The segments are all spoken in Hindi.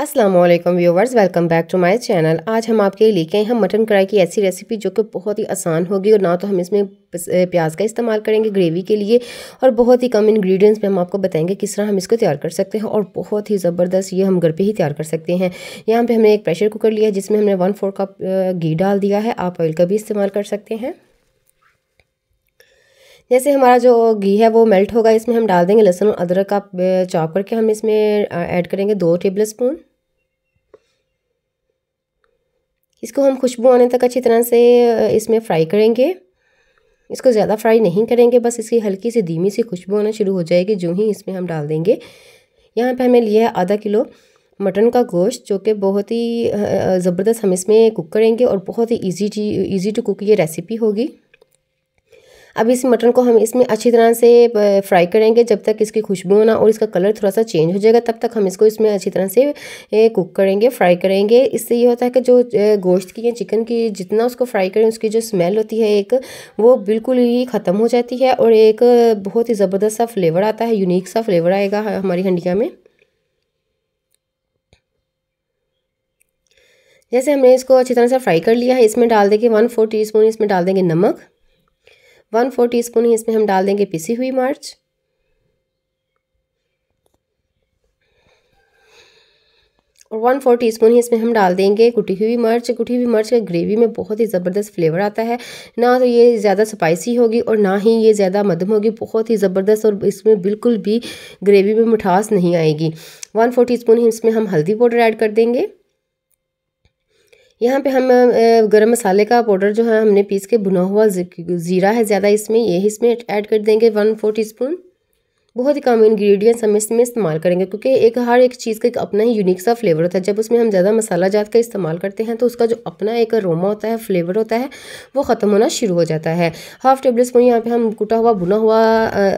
अस्सलाम वालेकुम viewers, welcome back to my channel. आज हम आपके लिए लेके आए हैं मटन कढ़ाई की ऐसी रेसिपी जो कि बहुत ही आसान होगी और ना तो हम इसमें प्याज का इस्तेमाल करेंगे ग्रेवी के लिए और बहुत ही कम इंग्रेडिएंट्स में हम आपको बताएंगे किस तरह हम इसको तैयार कर सकते हैं और बहुत ही ज़बरदस्त ये हम घर पे ही तैयार कर सकते हैं। यहाँ पे हमने एक प्रेशर कुकर लिया है जिसमें हमने 1/4 कप घी डाल दिया है। आप ऑयल का भी इस्तेमाल कर सकते हैं। जैसे हमारा जो घी है वो मेल्ट होगा, इसमें हम डाल देंगे लहसुन और अदरक का चॉप करके हम इसमें ऐड करेंगे 2 टेबल स्पून। इसको हम खुशबू आने तक अच्छी तरह से इसमें फ्राई करेंगे। इसको ज़्यादा फ्राई नहीं करेंगे, बस इसकी हल्की सी धीमी सी खुशबू आना शुरू हो जाएगी जो ही इसमें हम डाल देंगे। यहाँ पे हमें लिया है आधा किलो मटन का गोश्त जो कि बहुत ही ज़बरदस्त हम इसमें कुक करेंगे और बहुत ही ईजी टू कुक ये रेसिपी होगी। अब इस मटन को हम इसमें अच्छी तरह से फ्राई करेंगे जब तक इसकी खुशबू ना और इसका कलर थोड़ा सा चेंज हो जाएगा, तब तक हम इसको इसमें अच्छी तरह से कुक करेंगे, फ्राई करेंगे। इससे ये होता है कि जो गोश्त की या चिकन की जितना उसको फ्राई करें उसकी जो स्मेल होती है एक वो बिल्कुल ही ख़त्म हो जाती है और एक बहुत ही ज़बरदस्त सा फ्लेवर आता है, यूनिक सा फ्लेवर आएगा हमारी हंडिया में। जैसे हमने इसको अच्छी तरह से फ्राई कर लिया है, इसमें डाल देंगे 1/4 टीस्पून इसमें डाल देंगे नमक, 1/4 टीस्पून ही इसमें हम डाल देंगे पिसी हुई मिर्च और 1/4 टीस्पून ही इसमें हम डाल देंगे कुटी हुई मिर्च। कुटी हुई मिर्च का ग्रेवी में बहुत ही ज़बरदस्त फ्लेवर आता है, ना तो ये ज़्यादा स्पाइसी होगी और ना ही ये ज़्यादा मध्यम होगी, बहुत ही ज़बरदस्त और इसमें बिल्कुल भी ग्रेवी में मिठास नहीं आएगी। 1/4 टीस्पून ही इसमें हम हल्दी पाउडर ऐड कर देंगे। यहाँ पे हम गरम मसाले का पाउडर जो है हमने पीस के भुना हुआ ज़ीरा है ज़्यादा इसमें, ये इसमें ऐड कर देंगे 1/4 टीस्पून। बहुत ही कम इंग्रेडिएंट्स हम इसमें इस्तेमाल करेंगे क्योंकि हर एक चीज़ का एक अपना ही यूनिक सा फ्लेवर होता है। जब उसमें हम ज़्यादा मसाला जात का इस्तेमाल करते हैं तो उसका जो अपना एक अरोमा होता है, फ्लेवर होता है, वो ख़त्म होना शुरू हो जाता है। 1/2 टेबल स्पून यहाँ पे हम कुटा हुआ भुना हुआ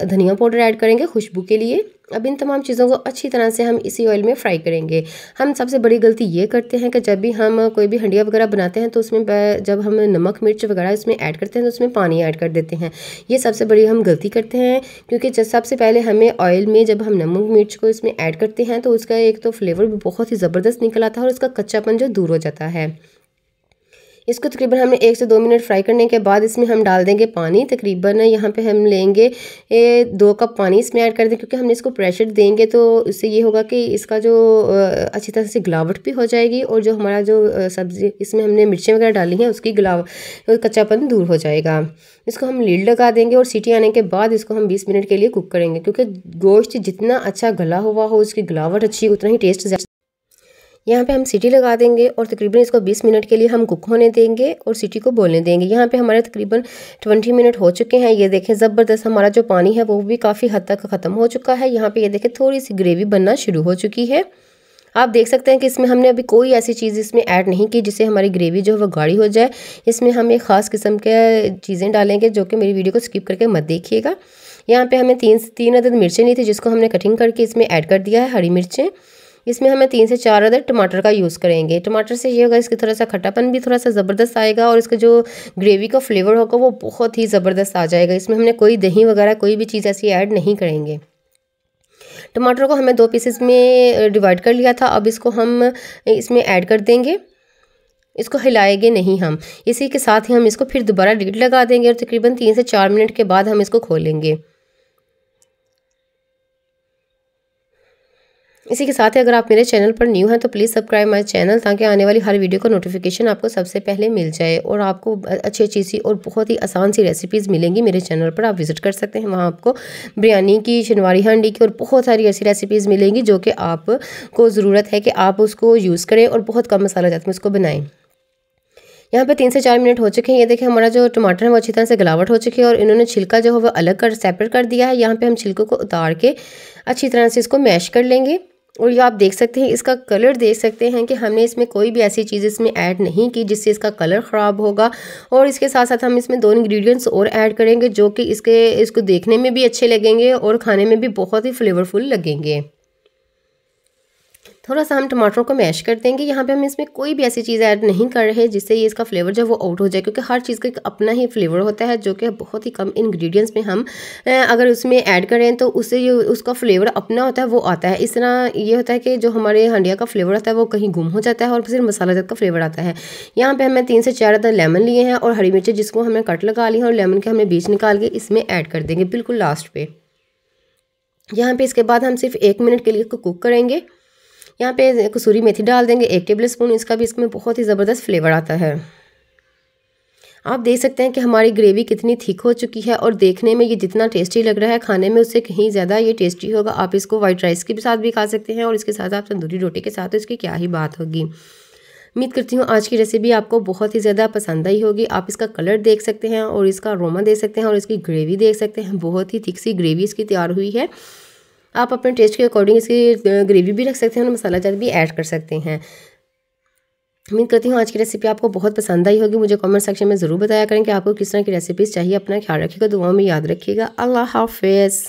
धनिया पाउडर ऐड करेंगे खुशबू के लिए। अब इन तमाम चीज़ों को अच्छी तरह से हम इसी ऑयल में फ्राई करेंगे। हम सबसे बड़ी गलती ये करते हैं कि जब भी हम कोई भी हंडिया वगैरह बनाते हैं तो उसमें जब हम नमक मिर्च वगैरह इसमें ऐड करते हैं तो उसमें पानी ऐड कर देते हैं। ये सबसे बड़ी हम गलती करते हैं क्योंकि सबसे पहले हमें ऑयल में जब हम नमक मिर्च को इसमें ऐड करते हैं तो उसका एक तो फ्लेवर भी बहुत ही ज़बरदस्त निकल आता है और उसका कच्चापन जो दूर हो जाता है। इसको तकरीबन हमने 1 से 2 मिनट फ्राई करने के बाद इसमें हम डाल देंगे पानी। तकरीबन यहाँ पे हम लेंगे 2 कप पानी इसमें ऐड कर दें क्योंकि हमने इसको प्रेशर देंगे तो इससे ये होगा कि इसका जो अच्छी तरह से गलावट भी हो जाएगी और जो हमारा जो सब्ज़ी इसमें हमने मिर्चें वगैरह डाली हैं उसकी कच्चापन दूर हो जाएगा। इसको हम लीड लगा देंगे और सीटी आने के बाद इसको हम 20 मिनट के लिए कुक करेंगे क्योंकि गोश्त जितना अच्छा गला हुआ हो उसकी गलावट अच्छी उतना ही टेस्ट। यहाँ पे हम सीटी लगा देंगे और तकरीबन इसको 20 मिनट के लिए हम कुक होने देंगे और सीटी को बोलने देंगे। यहाँ पे हमारे तकरीबन 20 मिनट हो चुके हैं। ये देखें ज़बरदस्त हमारा जो पानी है वो भी काफ़ी हद तक ख़त्म हो चुका है। यहाँ पे ये देखें थोड़ी सी ग्रेवी बनना शुरू हो चुकी है। आप देख सकते हैं कि इसमें हमने अभी कोई ऐसी चीज़ इसमें ऐड नहीं की जिससे हमारी ग्रेवी जो है वो गाढ़ी हो जाए। इसमें हम एक ख़ास किस्म के चीज़ें डालेंगे जो कि मेरी वीडियो को स्किप करके मत देखिएगा। यहाँ पे हमें 3 अदद मिर्चें ली थी जिसको हमने कटिंग करके इसमें ऐड कर दिया है, हरी मिर्चें। इसमें हमें 3 से 4 अदद टमाटर का यूज़ करेंगे। टमाटर से ये होगा इसकी थोड़ा सा खट्टापन भी थोड़ा सा ज़बरदस्त आएगा और इसका जो ग्रेवी का फ्लेवर होगा वो बहुत ही ज़बरदस्त आ जाएगा। इसमें हमने कोई दही वगैरह कोई भी चीज़ ऐसी ऐड नहीं करेंगे। टमाटर को हमें 2 पीसेस में डिवाइड कर लिया था। अब इसको हम इसमें ऐड कर देंगे, इसको हिलाएंगे नहीं हम। इसी के साथ ही हम इसको फिर दोबारा लीड लगा देंगे और तकरीबन 3 से 4 मिनट के बाद हम इसको खोलेंगे। इसी के साथ ही अगर आप मेरे चैनल पर न्यू हैं तो प्लीज़ सब्सक्राइब माय चैनल ताकि आने वाली हर वीडियो का नोटिफिकेशन आपको सबसे पहले मिल जाए और आपको अच्छी अच्छी सी और बहुत ही आसान सी रेसिपीज़ मिलेंगी मेरे चैनल पर। आप विज़िट कर सकते हैं, वहाँ आपको बिरयानी की, शनवारी हांडी की और बहुत सारी ऐसी रेसिपीज़ मिलेंगी जो कि आपको ज़रूरत है कि आप उसको यूज़ करें और बहुत कम मसाला जात में उसको बनाएँ। यहाँ पे 3 से 4 मिनट हो चुके हैं। ये देखें हमारा जो टमाटर है वो अच्छी तरह से गलावट हो चुकी है और इन्होंने छिलका जो है वो अलग कर सेपरेट कर दिया है। यहाँ पे हम छिलकों को उतार के अच्छी तरह से इसको मैश कर लेंगे और ये आप देख सकते हैं, इसका कलर देख सकते हैं कि हमने इसमें कोई भी ऐसी चीज़ इसमें ऐड नहीं की जिससे इसका कलर ख़राब होगा। और इसके साथ साथ हम इसमें 2 इंग्रेडिएंट्स और ऐड करेंगे जो कि इसको देखने में भी अच्छे लगेंगे और खाने में भी बहुत ही फ्लेवरफुल लगेंगे। थोड़ा सा हम टमाटरों को मैश कर देंगे। यहाँ पे हम इसमें कोई भी ऐसी चीज़ ऐड नहीं कर रहे जिससे ये इसका फ्लेवर जो वो आउट हो जाए, क्योंकि हर चीज़ का एक अपना ही फ्लेवर होता है जो कि बहुत ही कम इंग्रेडिएंट्स में हम अगर उसमें ऐड करें तो उससे जो उसका फ्लेवर अपना होता है वो आता है। इस तरह ये होता है कि जो हमारे हंडिया का फ्लेवर होता है वो कहीं गुम हो जाता है और फिर मसाला जात का फ्लेवर आता है। यहाँ पर हमें 3 से 4 अदद लेमन लिए हैं और हरी मिर्ची जिसको हमने कट लगा ली है और लेमन के हमने बीज निकाल के इसमें ऐड कर देंगे बिल्कुल लास्ट पे। यहाँ पे इसके बाद हम सिर्फ 1 मिनट के लिए इसको कुक करेंगे। यहाँ पे कसूरी मेथी डाल देंगे 1 टेबल स्पून, इसका भी इसमें बहुत ही ज़बरदस्त फ्लेवर आता है। आप देख सकते हैं कि हमारी ग्रेवी कितनी थिक हो चुकी है और देखने में ये जितना टेस्टी लग रहा है खाने में उससे कहीं ज़्यादा ये टेस्टी होगा। आप इसको वाइट राइस के साथ भी खा सकते हैं और इसके साथ आप तंदूरी रोटी के साथ तो इसकी क्या ही बात होगी। उम्मीद करती हूँ आज की रेसिपी आपको बहुत ही ज़्यादा पसंद आई होगी। आप इसका कलर देख सकते हैं और इसका अरोमा देख सकते हैं और इसकी ग्रेवी देख सकते हैं। बहुत ही थिक सी ग्रेवी इसकी तैयार हुई है। आप अपने टेस्ट के अकॉर्डिंग इसकी ग्रेवी भी रख सकते हैं और मसाला जात भी ऐड कर सकते हैं। उम्मीद करती हूँ आज की रेसिपी आपको बहुत पसंद आई होगी। मुझे कमेंट सेक्शन में ज़रूर बताया करें कि आपको किस तरह की रेसिपीज़ चाहिए। अपना ख्याल रखिएगा, दुआओं में याद रखिएगा। अल्लाह हाफ़िज़।